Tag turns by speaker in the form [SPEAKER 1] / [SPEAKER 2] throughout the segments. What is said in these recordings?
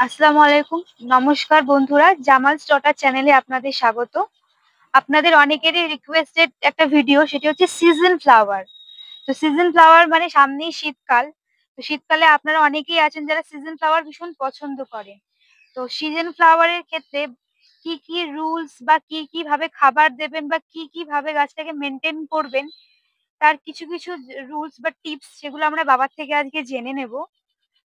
[SPEAKER 1] আসসালামু আলাইকুম। নমস্কার বন্ধুরা, জামালস ডটার চ্যানেলে আপনাদের স্বাগত। আপনাদের অনেকেরই রিকোয়েস্টেড একটা ভিডিও, সেটি হচ্ছে সিজন ফ্লাওয়ার। তো সিজন ফ্লাওয়ার মানে সামনেই শীতকাল। তো শীতকালে আপনারা অনেকেই আছেন যারা সিজন ফ্লাওয়ার ভীষণ পছন্দ করেন। তো সিজন ফ্লাওয়ারের ক্ষেত্রে কি কি রুলস বা কি ভাবে খাবার দেবেন বা কি ভাবে গাছটাকে মেনটেন করবেন, তার কিছু রুলস বা টিপস সেগুলো আমরা বাবার থেকে আজকে জেনে নেব।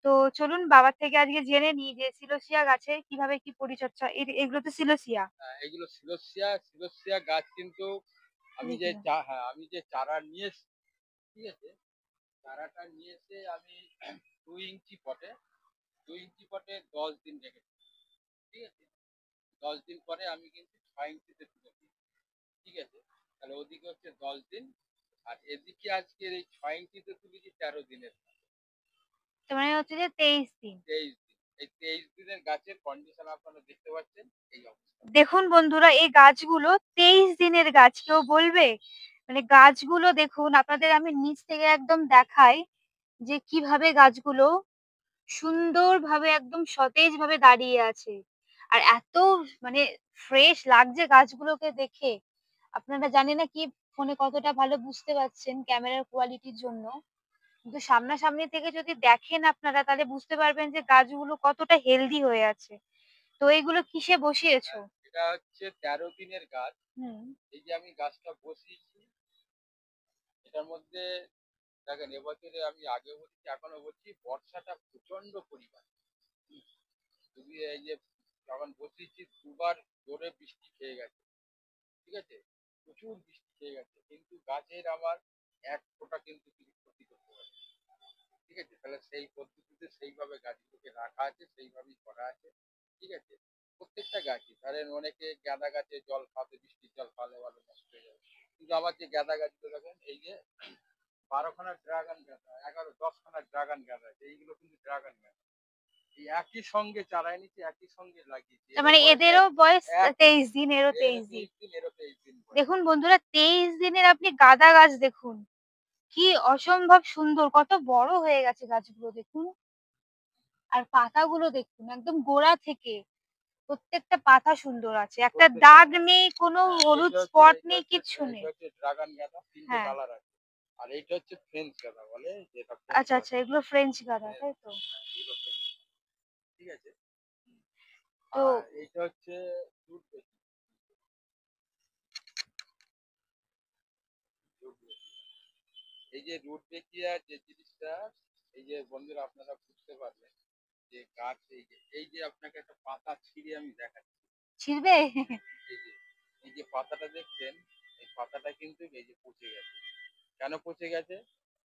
[SPEAKER 1] তো চলুন বাবার থেকে আজকে জেনে নিই যে সিলোসিয়া গাছের কিভাবে কি পরিচর্যা। এগুলো তো সিলোসিয়া।
[SPEAKER 2] এগুলো সিলোসিয়া গাছ কিন্তু আমি
[SPEAKER 1] দেখি
[SPEAKER 2] যে
[SPEAKER 1] না।
[SPEAKER 2] আমি যে চারা নিয়ে এসেছি, ঠিক আছে? চারাটা নিয়ে এসে আমি 2 ইঞ্চি পটে 2 ইঞ্চি পটে 10 দিন রেখেছি, ঠিক আছে? 10 দিন পরে আমি কিন্তু 6 ইঞ্চিতে তুলে দিই, ঠিক আছে? তাহলে ওদিকে হচ্ছে 10 দিন, আর এদিকে আজকের এই 6 ইঞ্চিতে তুলেছি 13 দিনের।
[SPEAKER 1] তার মানে হচ্ছে যে 23 দিন।
[SPEAKER 2] 23 দিন, এই 23 দিনের গাছের কন্ডিশন আপনারা দেখতে পাচ্ছেন, এই অবস্থা।
[SPEAKER 1] দেখুন বন্ধুরা, এই গাছগুলো 23 দিনের গাছ, কেউ বলবে? মানে গাছগুলো দেখুন, আপনাদের আমি নিচ থেকে একদম দেখাই যে কিভাবে গাছগুলো সুন্দরভাবে একদম সতেজ ভাবে দাঁড়িয়ে আছে। আর এত মানে ফ্রেশ লাগছে গাছগুলোকে দেখে। আপনারা জানি না কি ফোনে কতটা ভালো বুঝতে পারছেন ক্যামেরার কোয়ালিটির জন্য। কিন্তু সামনাসামনি থেকে যদি দেখেন আপনারা, তাহলে বুঝতে পারবেন যে গাছগুলো কতটা হেলদি হয়ে আছে। তো এইগুলো কিসে বসিয়েছো?
[SPEAKER 2] এটা হচ্ছে 13 দিনের গাছ।
[SPEAKER 1] হুম।
[SPEAKER 2] এই যে আমি গাছটা বসিয়েছি, এটার মধ্যে দেখেন, এবছরে আমি আগেও বলছি এখনো বলছি, বর্ষাটা প্রচন্ড পরিমাণ। যদি এই যে যখন বসিয়েছি 2বার জোরে বৃষ্টি খেয়ে গেছে, ঠিক আছে? প্রচুর বৃষ্টি খেয়ে গেছে, কিন্তু গাছের আমার এক ফোঁটা কিন্তু কিছু ক্ষতি করতে পারে, ঠিক আছে? তাহলে সেই পদ্ধতিতে সেইভাবে গাছগুলোকে রাখা আছে, সেইভাবেই করা আছে, ঠিক আছে? প্রত্যেকটা গাছই ধরেন, অনেকে গাঁদা গাছে জল খাওয়াতে, বৃষ্টির জল খাওয়ালে ভালো নষ্ট হয়ে যাবে, কিন্তু আমার যে গাঁদা গাছগুলো দেখেন, এই যে 12খানা ড্রাগন গাঁদা, 10খানা ড্রাগন গাঁদা আছে, এইগুলো কিন্তু ড্রাগন গাঁদা। এই একই সঙ্গে চারাই নিচে একই সঙ্গে লাগিয়েছি,
[SPEAKER 1] তার
[SPEAKER 2] এরও
[SPEAKER 1] মানে
[SPEAKER 2] বয়স
[SPEAKER 1] এদেরও বয়স
[SPEAKER 2] একই।
[SPEAKER 1] 23 দিন, এরও
[SPEAKER 2] এরও
[SPEAKER 1] 23 দিন।
[SPEAKER 2] 23 দিন, এরও 23 দিন বয়স।
[SPEAKER 1] দেখুন বন্ধুরা, 23 দিনের আপনি গাঁদা গাছ দেখুন, কি অসম্ভব সুন্দর, কত বড় হয়ে গেছে গাছগুলো দেখুন। আর পাতাগুলো দেখুন একদম গোড়া থেকে প্রত্যেকটা পাতা সুন্দর আছে, একটা
[SPEAKER 2] প্রত্যেকটা,
[SPEAKER 1] দাগ নেই, কোনো
[SPEAKER 2] হ্যাঁ,
[SPEAKER 1] হলুদ স্পট নেই, কিচ্ছু
[SPEAKER 2] এইটা
[SPEAKER 1] নেই।
[SPEAKER 2] হচ্ছে ড্রাগন গাঁদা, 3টে
[SPEAKER 1] হ্যাঁ।
[SPEAKER 2] কালার আছে। আর এইটা হচ্ছে ফ্রেঞ্চ গাঁদা বলে, যেটা ফ্রেঞ্চ
[SPEAKER 1] আচ্ছা আচ্ছা,
[SPEAKER 2] গাঁদা।
[SPEAKER 1] এগুলো ফ্রেঞ্চ গাঁদা,
[SPEAKER 2] হ্যাঁ,
[SPEAKER 1] তাই তো?
[SPEAKER 2] এগুলো ফ্রেঞ্চ, ঠিক আছে?
[SPEAKER 1] তো
[SPEAKER 2] আর এইটা হচ্ছে জুট বেলি, জুট বেলি। এই যে রুট বেকিয়া যে জিনিসটা, এই যে বন্ধুরা আপনারা বুঝতে পারবেন যে গাছ, এই যে আপনাকে একটা পাতা ছিঁড়ে আমি দেখাচ্ছি।
[SPEAKER 1] ছিড়বে?
[SPEAKER 2] এই যে এই যে পাতাটা দেখছেন, এই পাতাটা কিন্তু এই যে পচে গেছে। কেন পচে গেছে?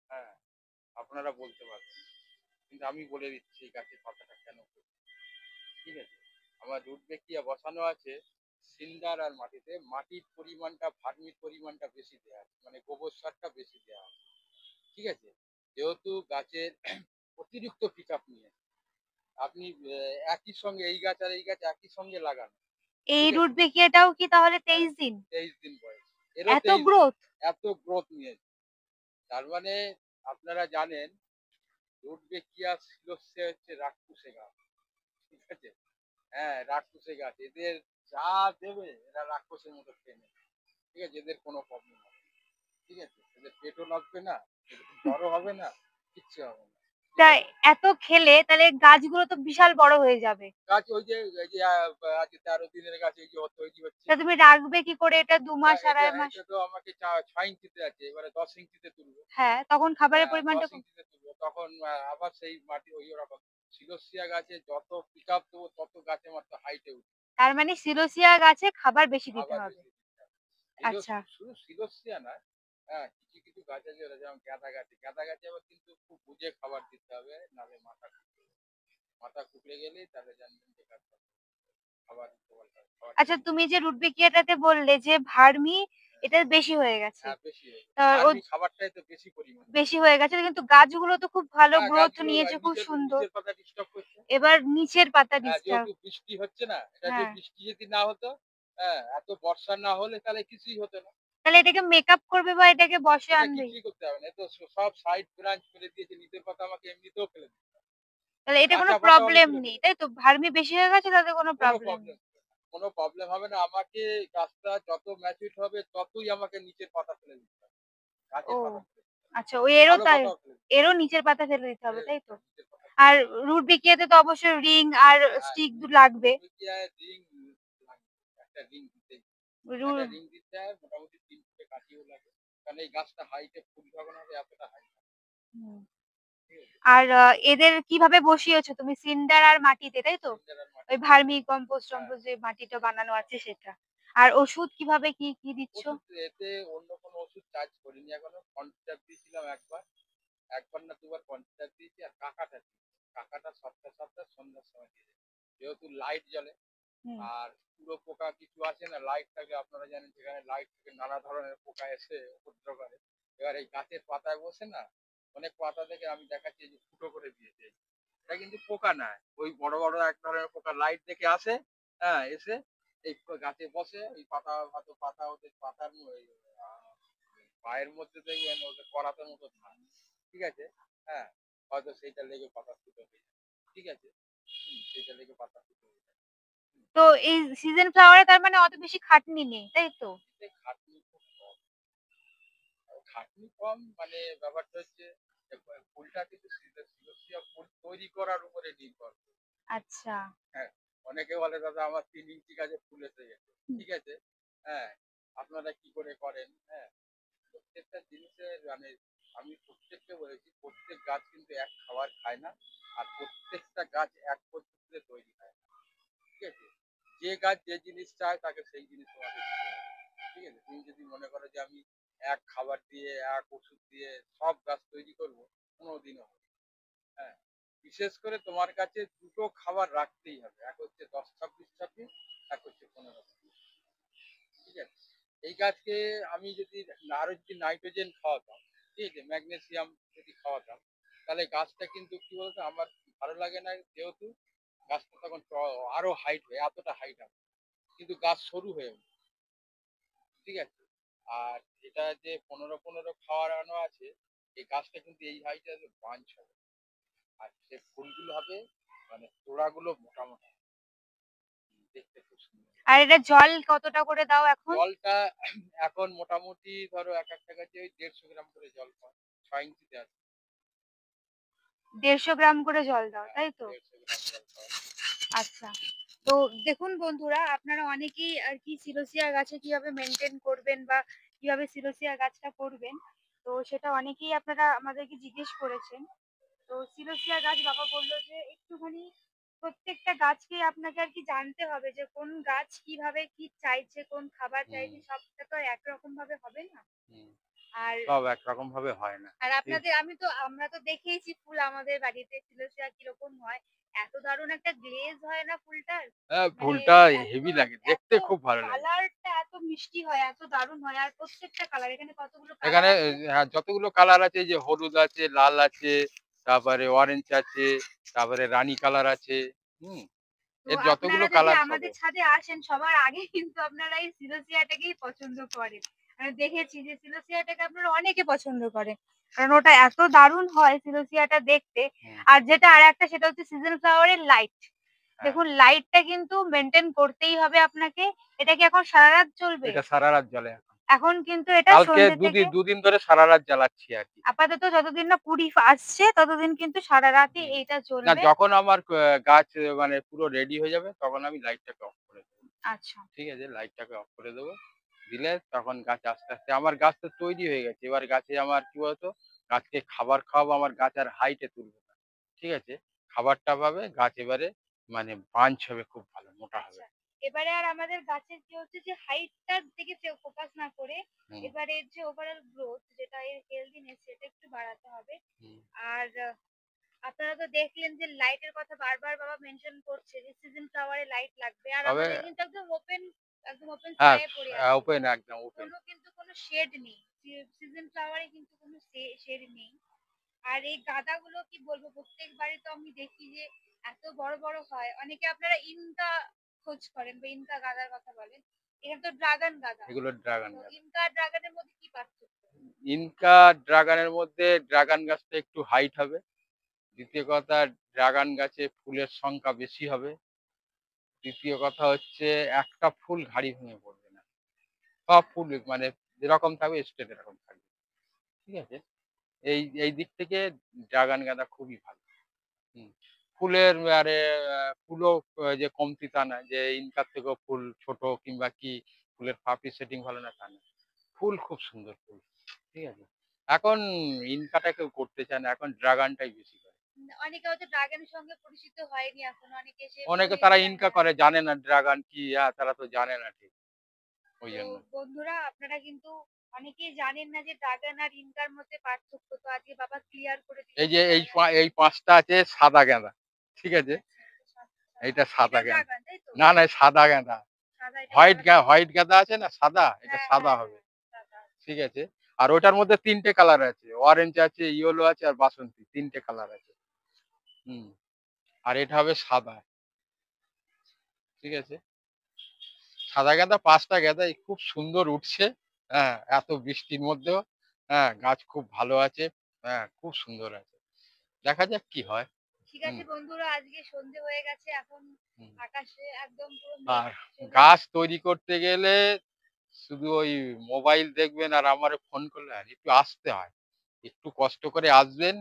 [SPEAKER 2] হ্যাঁ, আপনারা বলতে পারবেন, কিন্তু আমি বলে দিচ্ছি এই গাছের পাতাটা কেন পচে, ঠিক আছে? আমার রুট বেকিয়া বসানো আছে সিন্ডার আর মাটিতে, মাটির পরিমাণটা, ভার্মির পরিমাণটা বেশি দেওয়া আছে, মানে গোবর সারটা বেশি দেওয়া আছে, ঠিক আছে? যেহেতু গাছের অতিরিক্ত পিক আপ নিয়ে আপনি একই সঙ্গে এই গাছ আর এই গাছ একই সঙ্গে লাগান,
[SPEAKER 1] এই
[SPEAKER 2] ঠিক
[SPEAKER 1] রুট
[SPEAKER 2] আছে?
[SPEAKER 1] বেকিয়াটাও কি তাহলে
[SPEAKER 2] হ্যাঁ,
[SPEAKER 1] 23 দিন?
[SPEAKER 2] 23 দিন বয়স, এরও
[SPEAKER 1] এত
[SPEAKER 2] 23 দিন।
[SPEAKER 1] গ্রোথ?
[SPEAKER 2] এত গ্রোথ নিয়েছে, তার মানে আপনারা জানেন রুটবেকিয়া সিলোসিয়া হচ্ছে রাক্ষসে গাছ, ঠিক আছে? হ্যাঁ, রাক্ষসে গাছ, এদের যা দেবে এরা রাক্ষসের মতো খেয়ে নেবে, ঠিক আছে? এদের কোনো প্রবলেম হবে না, ঠিক আছে? এদের পেটও লাগবে না, এদের জ্বরও হবে না, কিচ্ছু হবে না, ঠিক
[SPEAKER 1] তাই?
[SPEAKER 2] আছে?
[SPEAKER 1] এত খেলে তাহলে গাছগুলো তো বিশাল বড় হয়ে যাবে।
[SPEAKER 2] গাছ ওই যে এই যে আজকে 13 দিনের গাছ, এই যে তৈরি হচ্ছে।
[SPEAKER 1] তা তুমি রাখবে কি করে এটা ২ মাস
[SPEAKER 2] এটা
[SPEAKER 1] আড়াই মাস?
[SPEAKER 2] এটা তো আমাকে 6 ইঞ্চিতে আছে, এবারে 10 ইঞ্চিতে তুলবো।
[SPEAKER 1] হ্যাঁ, তখন খাবারের
[SPEAKER 2] হ্যাঁ,
[SPEAKER 1] পরিমাণটা
[SPEAKER 2] 10 ইঞ্চিতে তুলবো, তখন আবার সেই মাটি ওই ওরকম। সিলোসিয়া গাছে যত পিক আপ দেবো, তত গাছে মাত্র হাইটে উঠবে,
[SPEAKER 1] তার মানে সিলোসিয়া গাছে খাবার বেশি দিতে
[SPEAKER 2] আবার
[SPEAKER 1] হবে।
[SPEAKER 2] বেশি দিতে হবে। এগুলো
[SPEAKER 1] আচ্ছা।
[SPEAKER 2] শুধু সিলোসিয়া না, হ্যাঁ, কিছু কিছু গাছ আছে ওরা, যেমন গাঁদা গাছে আবার কিন্তু খুব বুঝে খাবার দিতে হবে, নাহলে মাথা কুকড়ে গেলেই তাহলে জানবেন যে গাছটা খাবার খাবার
[SPEAKER 1] আচ্ছা,
[SPEAKER 2] ঠিক নেই।
[SPEAKER 1] তুমি যে রুটবিকিয়াটাতে বললে যে ভার্মি, এটা বেশি হয়ে গেছে।
[SPEAKER 2] হ্যাঁ, বেশি হয়ে গেছে,
[SPEAKER 1] তা ও
[SPEAKER 2] ভার্মি খাবারটাই তো বেশি পরিমাণে দিতে
[SPEAKER 1] বেশি
[SPEAKER 2] হবে।
[SPEAKER 1] হয়ে গেছে, কিন্তু গাছগুলো তো খুব ভালো
[SPEAKER 2] হ্যাঁ,
[SPEAKER 1] গ্রোথ
[SPEAKER 2] গাছগুলো
[SPEAKER 1] নিয়েছে, খুব
[SPEAKER 2] নিচের
[SPEAKER 1] সুন্দর।
[SPEAKER 2] নিচের পাতা ডিস্টার্ব করছে।
[SPEAKER 1] এবার নিচের পাতা
[SPEAKER 2] হ্যাঁ,
[SPEAKER 1] ডিস্টার্ব।
[SPEAKER 2] যেহেতু বৃষ্টি হচ্ছে না, এটা যে
[SPEAKER 1] হ্যাঁ।
[SPEAKER 2] বৃষ্টি যদি না হতো, হ্যাঁ, এত বর্ষা না হলে তাহলে কিছুই হতো না।
[SPEAKER 1] তাহলে এটাকে মেকআপ করবে বা এটাকে বশে
[SPEAKER 2] এটা
[SPEAKER 1] আনবেই।
[SPEAKER 2] কিছুই করতে হবে না। এ তো সব সাইড ব্রাঞ্চ ফেলে দিয়েছে, নিচের পাতা আমাকে এমনিতেও ফেলে দিতে হবে।
[SPEAKER 1] তাহলে এটা কোনো
[SPEAKER 2] কাঁচা পাতা আমি
[SPEAKER 1] প্রবলেম
[SPEAKER 2] তুলে
[SPEAKER 1] নেই,
[SPEAKER 2] দেবো,
[SPEAKER 1] তাই তো? ভার্মি বেশি হয়ে গেছে তাতে কোনো
[SPEAKER 2] কোনো
[SPEAKER 1] প্রবলেম
[SPEAKER 2] প্রবলেম
[SPEAKER 1] নেই।
[SPEAKER 2] কোনো প্রবলেম হবে না। আমাকে গাছটা যত ম্যাচিউর হবে ততই আমাকে নিচের পাতা ফেলে দিতে হবে,
[SPEAKER 1] ও
[SPEAKER 2] গাছের পাতা ফেলে দিতে হবে।
[SPEAKER 1] আচ্ছা, ওই এরও
[SPEAKER 2] ভালো
[SPEAKER 1] তাই?
[SPEAKER 2] পাতাও ফেলে দিতে
[SPEAKER 1] এরও নিচের পাতা ফেলে দিতে হবে,
[SPEAKER 2] হবে,
[SPEAKER 1] তাই তো?
[SPEAKER 2] নিচের পাতা ফেলে
[SPEAKER 1] আর
[SPEAKER 2] দিতে হবে।
[SPEAKER 1] রুট বিকিয়াতে তো অবশ্যই রিং আর
[SPEAKER 2] হ্যাঁ,
[SPEAKER 1] স্টিক লাগবে।
[SPEAKER 2] রিং লাগবে, একটা রিং দিতেই,
[SPEAKER 1] রু
[SPEAKER 2] একটা রিং দিতে হয়, মোটামুটি 3 ফুটে কাঠিও লাগে। কারণ এই গাছটা হাইটে ফুল যখন হবে এতটা হাইট,
[SPEAKER 1] হুম।
[SPEAKER 2] ঠিক আছে?
[SPEAKER 1] আর এদের কিভাবে বসিয়েছো তুমি? সিন্ডার আর মাটিতে, তাই তো?
[SPEAKER 2] সিন্ডার আর
[SPEAKER 1] ওই
[SPEAKER 2] মাটিতে।
[SPEAKER 1] ভার্মি কম্পোস্ট
[SPEAKER 2] হ্যাঁ,
[SPEAKER 1] টম্পোস্ট যে মাটিটা বানানো আছে সেটা। আর ওষুধ কিভাবে কি দিচ্ছ?
[SPEAKER 2] ওষুধ এতে অন্য কোনো ওষুধ চার্জ করিনি এখনো। কনস্টার দিয়েছিলাম একবার, একবার না দুবার কনসিডার দিয়েছি। আর কাকাটা দিয়েছি, কাকাটা সপ্তাহ সপ্তাহ সন্ধ্যার সময় দিয়ে দেয়। যেহেতু লাইট জ্বলে
[SPEAKER 1] হুম,
[SPEAKER 2] আর পুরো পোকা কিছু আছে না, লাইট থাকলে আপনারা জানেন সেখানে লাইট থেকে নানা ধরনের পোকা এসে উপদ্রব করে। এবার এই গাছের পাতায় বসে না, অনেক পাতা থেকে আমি দেখাচ্ছি এই যে ফুটো করে দিয়েছে, এটা কিন্তু পোকা না, ওই বড় বড় এক ধরনের পোকা লাইট দেখে আসে, হ্যাঁ এসে এই গাছে বসে, এই পাতা হয়তো পাতা ওদের পাতার পায়ের মধ্যে থেকে ওদের করাতের মতো থাকে, ঠিক আছে? হ্যাঁ, হয়তো সেইটা লেগে পাতা ফুটো হয়ে যায়, ঠিক আছে? সেইটা লেগে পাতা ফুটো হয়ে যায়।
[SPEAKER 1] তো এই সিজন ফ্লাওয়ার এ তার মানে অত বেশি খাটনি নেই, তাই তো?
[SPEAKER 2] এতে খাটনি খুব কম। আর খাটনি কম মানে ব্যাপারটা হচ্ছে যে ফুলটা কিন্তু সিলোসিয়া ফুল তৈরি করার উপরে নির্ভর করে।
[SPEAKER 1] আচ্ছা।
[SPEAKER 2] হ্যাঁ, অনেকে বলে দাদা আমার 3 ইঞ্চি গাছে ফুল এসে গেছে।
[SPEAKER 1] হুম।
[SPEAKER 2] ঠিক আছে? হ্যাঁ, আপনারা কি করে করেন? হ্যাঁ, প্রত্যেকটা জিনিসের মানে আমি প্রত্যেককে বলেছি প্রত্যেক গাছ কিন্তু এক খাবার খায় না। আর প্রত্যেকটা গাছ এক পদ্ধতিতে তৈরি হয় না। ঠিক আছে? যে গাছ যে জিনিস চায় তাকে সেই জিনিস তোমাকে দিতে হবে। ঠিক আছে? তুমি যদি মনে করো যে আমি এক খাবার দিয়ে, এক ওষুধ দিয়ে সব গাছ তৈরি করবো, কোনোদিনও হবে না। হ্যাঁ, বিশেষ করে তোমার কাছে দুটো খাবার রাখতেই হবে। এক হচ্ছে 10-26-26, এক হচ্ছে 15-20। ঠিক আছে? এই গাছকে আমি যদি আরো যদি নাইট্রোজেন খাওয়াতাম, ঠিক আছে, ম্যাগনেসিয়াম যদি খাওয়াতাম, তাহলে গাছটা কিন্তু কি বলতো আমার ভালো লাগে না, যেহেতু গাছটা তখন আরো হাইট হয়ে এতটা হাইট হবে, কিন্তু গাছ সরু হয়ে উঠবে, ঠিক আছে? আর এটা যে 15-15 খাওয়ানো আছে, এই গাছটা কিন্তু এই হাইটে বাঞ্চ হবে। আর সে ফুলগুলো হবে মানে তোড়াগুলো মোটা মোটা, দেখতে খুব সুন্দর।
[SPEAKER 1] আর এটা জল কতটা করে দাও এখন?
[SPEAKER 2] জলটা এখন মোটামুটি ধরো এক একটা গাছে ওই 150 গ্রাম করে জল পায়, 6 ইঞ্চিতে আছে।
[SPEAKER 1] ১৫০ গ্রাম করে জল দাও,
[SPEAKER 2] হ্যাঁ,
[SPEAKER 1] তাই তো?
[SPEAKER 2] 150 গ্রাম জল পায়।
[SPEAKER 1] আচ্ছা। তো দেখুন বন্ধুরা, আপনারা অনেকেই আরকি সিলোসিয়া গাছে কিভাবে মেইনটেইন করবেন বা কিভাবে সিলোসিয়া গাছটা করবেন, তো সেটা অনেকেই আপনারা আমাদেরকে জিজ্ঞেস করেছেন। তো সিলোসিয়া গাছ বাবা বলল যে একটুখানি প্রত্যেকটা গাছকে আপনাকে আর কি জানতে হবে যে কোন গাছ কিভাবে কি চাইছে, কোন খাবার
[SPEAKER 2] হুম,
[SPEAKER 1] চাইছে, সবটা তো আর একরকম ভাবে হবে না।
[SPEAKER 2] হুম।
[SPEAKER 1] আর
[SPEAKER 2] সব একরকম ভাবে হয় না।
[SPEAKER 1] আর
[SPEAKER 2] ঠিক।
[SPEAKER 1] আপনাদের আমরা তো দেখেইছি ফুল আমাদের বাড়িতে সিলোসিয়া কিরকম হয়। এত দারুণ একটা গ্লেজ হয় না ফুলটার।
[SPEAKER 2] হ্যাঁ,
[SPEAKER 1] মানে
[SPEAKER 2] ফুলটা
[SPEAKER 1] এত
[SPEAKER 2] হেভি লাগে,
[SPEAKER 1] এত
[SPEAKER 2] দেখতে খুব ভালো লাগে।
[SPEAKER 1] কালারটা এত মিষ্টি হয়, এত দারুণ হয়। আর প্রত্যেকটা কালার এখানে কতগুলো কালার
[SPEAKER 2] এখানে
[SPEAKER 1] আছে।
[SPEAKER 2] হ্যাঁ, যতগুলো কালার আছে, এই যে হলুদ আছে, লাল আছে, তারপরে অরেঞ্জ আছে, তারপরে রানী কালার আছে। হুম,
[SPEAKER 1] তো
[SPEAKER 2] এর যতগুলো
[SPEAKER 1] আপনারা যদি
[SPEAKER 2] কালার
[SPEAKER 1] আমাদের
[SPEAKER 2] হবে।
[SPEAKER 1] ছাদে আসেন সবার আগে কিন্তু আপনারা এই সিলোসিয়াটাকেই পছন্দ করেন। আমি দেখেছি যে সিলোসিয়াটাকে আপনারা অনেকে পছন্দ করেন। কারণ ওটা এত দারুণ হয় সিলোসিয়াটা দেখতে।
[SPEAKER 2] হুম,
[SPEAKER 1] আর যেটা আরেকটা সেটা হচ্ছে সিজন ফ্লাওয়ার এর লাইট।
[SPEAKER 2] হ্যাঁ,
[SPEAKER 1] দেখুন লাইটটা কিন্তু মেইনটেইন করতেই হবে আপনাকে। এটা কি এখন সারারাত চলবে?
[SPEAKER 2] এটা সারারাত জ্বলে এখন।
[SPEAKER 1] এখন কিন্তু এটা
[SPEAKER 2] কালকে
[SPEAKER 1] সন্ধ্যে থেকে
[SPEAKER 2] দুদিন ধরে সারারাত জ্বালাচ্ছি আরকি।
[SPEAKER 1] আপাতত যতদিন না কুড়ি আসছে ততদিন কিন্তু সারারাতই
[SPEAKER 2] হুম।
[SPEAKER 1] এইটা
[SPEAKER 2] না,
[SPEAKER 1] চলবে।
[SPEAKER 2] যখন আমার গাছ মানে পুরো রেডি হয়ে যাবে তখন আমি লাইটটাকে অফ করে দেবো।
[SPEAKER 1] আচ্ছা।
[SPEAKER 2] ঠিক আছে? লাইটটাকে অফ করে দেবো। দিলে তখন গাছ আস্তে, আস্তে আমার গাছ তো তৈরি হয়ে গেছে। এবার গাছে আমার কি বলতো? গাছকে খাবার খাওয়াবো, আমার গাছ আর হাইটে তুলবো না। ঠিক আছে? খাবারটা পাবে, গাছ এবারে মানে বাঞ্চ হবে, খুব ভালো মোটা হবে।
[SPEAKER 1] আচ্ছা। এবারে আর আমাদের গাছের কি হচ্ছে যে হাইটটার দিকে ফোকাস না করে
[SPEAKER 2] হুম,
[SPEAKER 1] এবারে এর যে ওভারঅল গ্রোথ যেটা এর হেলদিনেস সেটা একটু বাড়াতে হবে।
[SPEAKER 2] হুম।
[SPEAKER 1] আর আপনারা তো দেখলেন যে লাইটের কথা বারবার বাবা মেনশন করছে যে সিজন ফ্লাওয়ারে লাইট লাগবে। আর
[SPEAKER 2] তবে
[SPEAKER 1] আমাদের কিন্তু একদম ওপেন
[SPEAKER 2] হ্যাঁ,
[SPEAKER 1] স্কাইয়ে পড়ে আছে।
[SPEAKER 2] ওপেন একদম ওপেন।
[SPEAKER 1] কোনো শেড নেই। সিজন ফ্লাওয়ারে কিন্তু কোনো শেড নেই। আর এই গাঁদাগুলো কি বলবো প্রত্যেকবারই তো আমি দেখি যে এত বড় বড় হয়। অনেকে আপনারা ইনকা খোঁজ করেন বা ইনকা গাঁদার কথা বলেন। এখানে তো ড্রাগন গাঁদা।
[SPEAKER 2] এগুলো ড্রাগন
[SPEAKER 1] তো
[SPEAKER 2] গাছ।
[SPEAKER 1] ইনকা আর ড্রাগনের মধ্যে কি পার্থক্য?
[SPEAKER 2] ইনকা ড্রাগনের মধ্যে ড্রাগন গাছটা একটু হাইট হবে। দ্বিতীয় কথা, ড্রাগন গাছে ফুলের সংখ্যা বেশি হবে। তৃতীয় কথা হচ্ছে একটা ফুল ঘাড়ি ভেঙে পড়বে না, সব ফুল মানে যেরকম থাকবে স্ট্রেট এরকম থাকবে। ঠিক আছে, এই এই দিক থেকে ড্রাগন গাঁদা খুবই ভালো। হুম। ফুলের আরে ফুলও যে কমতি তা না, যে ইনকার থেকেও ফুল ছোট কিংবা কি ফুলের পাপড়ি সেটিং ভালো না তা না। ফুল খুব সুন্দর ফুল। ঠিক আছে? এখন ইনকাটা কেউ করতে চায় না, এখন ড্রাগনটাই বেশি করে।
[SPEAKER 1] অনেকে হয়তো ড্রাগনের সঙ্গে পরিচিত হয়নি এখন, অনেকে এসে
[SPEAKER 2] অনেকে
[SPEAKER 1] ফুল
[SPEAKER 2] তারা ইনকা
[SPEAKER 1] হ্যাঁ।
[SPEAKER 2] করে জানে না ড্রাগন কি, তারা তো জানে না ঠিক। ওই
[SPEAKER 1] তো
[SPEAKER 2] জন্য।
[SPEAKER 1] বন্ধুরা আপনারা কিন্তু অনেকেই জানেন না যে ড্রাগন আর ইনকার মধ্যে পার্থক্য, তো আজকে বাবা ক্লিয়ার করে দিল
[SPEAKER 2] এই
[SPEAKER 1] যে
[SPEAKER 2] যে
[SPEAKER 1] ড্রাগন।
[SPEAKER 2] এই ৫ টা আছে সাদা গাঁদা। ঠিক আছে?
[SPEAKER 1] আচ্ছা, আচ্ছা,
[SPEAKER 2] এইটা
[SPEAKER 1] এটা
[SPEAKER 2] সাদা গাঁদা।
[SPEAKER 1] ড্রাগন তাই তো?
[SPEAKER 2] না, না সাদা গাঁদা।
[SPEAKER 1] সাদা এটা কালার।
[SPEAKER 2] হোয়াইট গাঁদা আছে না সাদা, এটা
[SPEAKER 1] হ্যাঁ
[SPEAKER 2] সাদা
[SPEAKER 1] হ্যাঁ
[SPEAKER 2] হবে।
[SPEAKER 1] হ্যাঁ, সাদা।
[SPEAKER 2] ঠিক আছে? আর ওটার মধ্যে ৩ টে কালার আছে। অরেঞ্জ আছে, ইয়েলো আছে আর বাসন্তী। ৩ টে কালার আছে। হুম। আর এটা হবে সাদা। ঠিক আছে? সাদা গাঁদা ৫ টা গাঁদাই খুব সুন্দর উঠছে। হ্যাঁ, এত বৃষ্টির মধ্যেও। হ্যাঁ, গাছ খুব ভালো আছে। হ্যাঁ, খুব সুন্দর আছে। দেখা যাক কি হয়।
[SPEAKER 1] ঠিক
[SPEAKER 2] হুম,
[SPEAKER 1] আছে বন্ধুরা, আজকে সন্ধে হয়ে গেছে এখন,
[SPEAKER 2] হুম।
[SPEAKER 1] আকাশে একদম পুরো মেঘ
[SPEAKER 2] আর
[SPEAKER 1] চলে
[SPEAKER 2] গাছ
[SPEAKER 1] এসেছে।
[SPEAKER 2] তৈরি করতে গেলে শুধু ওই মোবাইল দেখবেন আর আমারে ফোন করলে হয় না। একটু আসতে হয়। একটু কষ্ট করে আসবেন।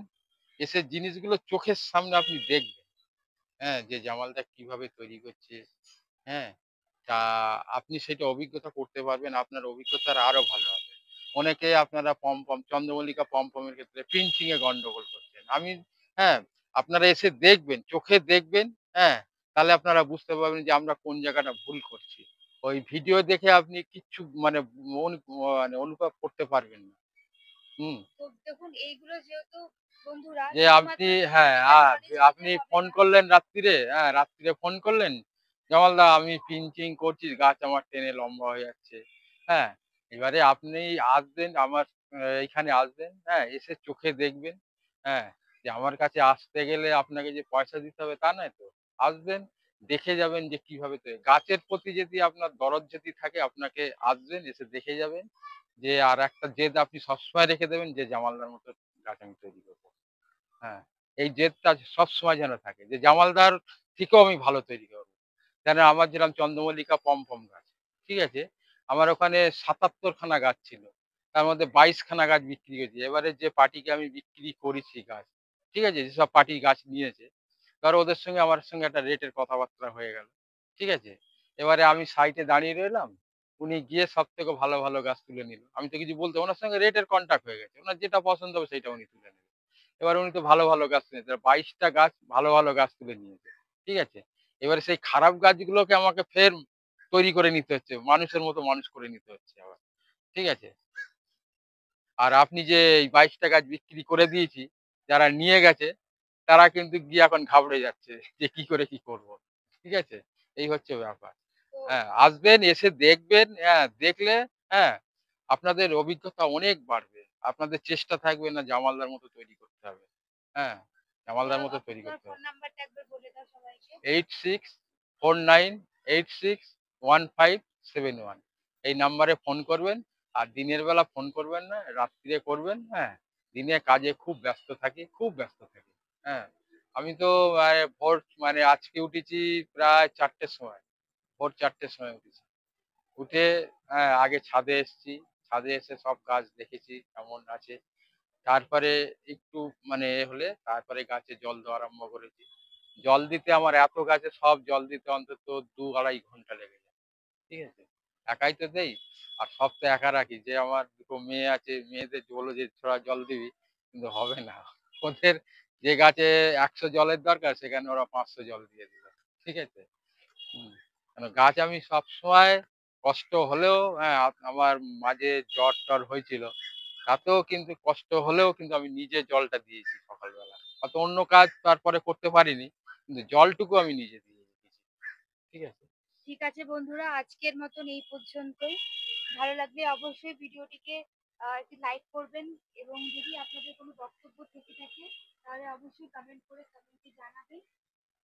[SPEAKER 2] এসে জিনিসগুলো চোখের সামনে আপনি দেখবেন। হ্যাঁ, যে জামালটা কিভাবে তৈরি করছে। হ্যাঁ? তা আপনি সেটা অভিজ্ঞতা করতে পারবেন। আপনার অভিজ্ঞতার আরো ভালো হবে। অনেকে আপনারা পমপম, চন্দ্রমল্লিকা পমপমের ক্ষেত্রে পিঞ্চিং এ গন্ডগোল করছেন। হ্যাঁ, আপনারা এসে দেখবেন, চোখে দেখবেন, হ্যাঁ? তাহলে আপনারা বুঝতে পারবেন যে আমরা কোন জায়গাটা ভুল করছি। ওই ভিডিও দেখে আপনি কিচ্ছু মানে অনুভব করতে পারবেন না। হুম?
[SPEAKER 1] তো দেখুন এইগুলো যেহেতু বন্ধুরা
[SPEAKER 2] যে
[SPEAKER 1] শুধুমাত্র
[SPEAKER 2] আপনি হ্যাঁ,
[SPEAKER 1] টেকনিক্যাল নলেজ হলে
[SPEAKER 2] আপনি
[SPEAKER 1] হবে
[SPEAKER 2] ফোন
[SPEAKER 1] না।
[SPEAKER 2] করলেন রাত্তিরে, রাত্তিরে ফোন করলেন, "জামালদা আমি পিঞ্চিং করছি, গাছ আমার টেনে লম্বা হয়ে যাচ্ছে।" হ্যাঁ? এবারে আপনি আসবেন আমার এইখানে আসবেন, হ্যাঁ? এসে চোখে দেখবেন, হ্যাঁ? যে আমার কাছে আসতে গেলে আপনাকে যে পয়সা দিতে হবে তা নয় তো। আসবেন, দেখে যাবেন যে কিভাবে গাছের প্রতি যদি আপনার দরদ যদি থাকে আপনাকে আসবেন, এসে দেখে যাবেন যে আর একটা জেদ আপনি সবসময় রেখে দেবেন যে জামালদার মতো গাছ আমি তৈরি করব। হ্যাঁ, এই জেদটা সবসময় যেন থাকে যে জামালদার থেকেও আমি ভালো তৈরি করব। যেন আমার যেরকম চন্দ্রমল্লিকা পমপম গাছ, ঠিক আছে? আমার ওখানে ৭৭ খানা গাছ ছিল। তার মধ্যে ২২ খানা গাছ বিক্রি হয়েছে। এবারে যে পার্টিকে আমি বিক্রি করেছি গাছ, ঠিক আছে? যেসব পার্টি গাছ নিয়েছে, ধরো ওদের সঙ্গে আমার সঙ্গে একটা রেটের কথাবার্তা হয়ে গেল। ঠিক আছে? এবারে আমি সাইটে দাঁড়িয়ে রইলাম। উনি গিয়ে সবথেকে ভালো, ভালো গাছ তুলে নিল। আমি তো কিছু বলতে উনার সঙ্গে রেটের কনট্যাক্ট হয়ে গেছে। উনার যেটা পছন্দ হবে সেইটা উনি তুলে নেবেন। এবার উনি তো ভালো, ভালো গাছ নিয়েছে। ২২ টা গাছ ভালো, ভালো গাছ তুলে নিয়েছে। ঠিক আছে? এবারে সেই খারাপ গাছগুলোকে আমাকে ফের তৈরি করে নিতে হচ্ছে। মানুষের মতো মানুষ করে নিতে হচ্ছে আবার। ঠিক আছে? আর আপনি যে এই ২২ টা গাছ বিক্রি করে দিয়েছি, যারা নিয়ে গেছে তারা কিন্তু গিয়ে এখন ঘাবড়ে যাচ্ছে যে কি করে কি করব। ঠিক আছে? এই হচ্ছে ব্যাপার।
[SPEAKER 1] তো
[SPEAKER 2] হ্যাঁ, আসবেন, এসে দেখবেন, দেখলে হ্যাঁ, আপনাদের অভিজ্ঞতা অনেক বাড়বে। আপনাদের চেষ্টা থাকবে না জামালদার মতো তৈরি করতে হবে। হ্যাঁ, জামালদার মতো তৈরি
[SPEAKER 1] তোমার
[SPEAKER 2] করতে
[SPEAKER 1] ফোন
[SPEAKER 2] হবে।
[SPEAKER 1] নাম্বারটা একবার বলে দাও সবাইকে।
[SPEAKER 2] 8649861571 এই নাম্বারে ফোন করবেন। আর দিনের বেলা ফোন করবেন না, রাত্রিরে করবেন, হ্যাঁ? দিনে কাজে খুব ব্যস্ত থাকি, খুব ব্যস্ত থাকি। হ্যাঁ? আমি তো ভোর আজকে উঠেছি প্রায় ৪ টের সময়। ভোর ৪ টের সময় উঠেছি। উঠে আগে ছাদে এসেছি। ছাদে এসে সব গাছ দেখেছি কেমন আছে। তারপরে একটু হলে তারপরে গাছে জল দেওয়া আরম্ভ করেছি। জল দিতে আমার এত গাছে সব জল দিতে অন্তত ২-২.৫ ঘন্টা লেগে যায়। ঠিক আছে? একাই তো দেই। আর সব তো একা রাখি। যে আমার ২ টো মেয়ে আছে, মেয়েদের বলল যে তোরা জল দিবি। কিন্তু হবে না। ওদের যে গাছে ১০০ জলের দরকার সেখানে ওরা ৫০০ জল দিয়ে দিল। ঠিক আছে? হুম। গাছ আমি সবসময় কষ্ট হলেও আমার মাঝে জ্বর-টর হয়েছিল। তাতেও কিন্তু কষ্ট হলেও কিন্তু আমি নিজে জলটা দিয়েছি সকালবেলা। হয়তো অন্য কাজ তারপরে করতে পারিনি। কিন্তু জলটুকু আমি নিজে দিয়ে দিয়েছি। ঠিক আছে?
[SPEAKER 1] ঠিক আছে বন্ধুরা, আজকের মতন এই পর্যন্তই। ভালো লাগলে অবশ্যই ভিডিওটিকে একটি লাইক করবেন, এবং যদি আপনাদের কোনো বক্তব্য থেকে থাকে তাহলে অবশ্যই কমেন্ট করে কমেন্টে জানাবেন।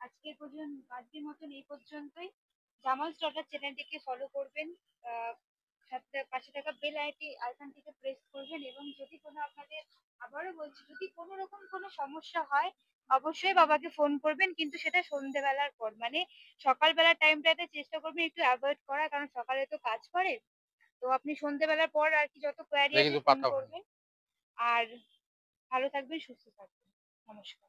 [SPEAKER 1] আজকের মতন এই পর্যন্তই। জামালস ডটার চ্যানেলটিকে ফলো করবেন, সাথে পাশে থাকা বেল আইকনটিকে প্রেস করবেন, এবং যদি কোনো আপনাদের, আবারও বলছি, যদি কোনো রকম কোনো সমস্যা হয় অবশ্যই বাবাকে ফোন করবেন, কিন্তু সেটা সন্ধ্যেবেলার পর, মানে সকালবেলার টাইমটাতে চেষ্টা করবেন একটু অ্যাভয়েড করার, কারণ সকালে তো কাজ করে। তো আপনি সন্ধ্যেবেলার পর আর কি যত কোয়ারি
[SPEAKER 2] এটা
[SPEAKER 1] আছে
[SPEAKER 2] কিন্তু
[SPEAKER 1] ফোন
[SPEAKER 2] পাতা ভালো।
[SPEAKER 1] করবেন। আর ভালো থাকবেন, সুস্থ থাকবেন। নমস্কার।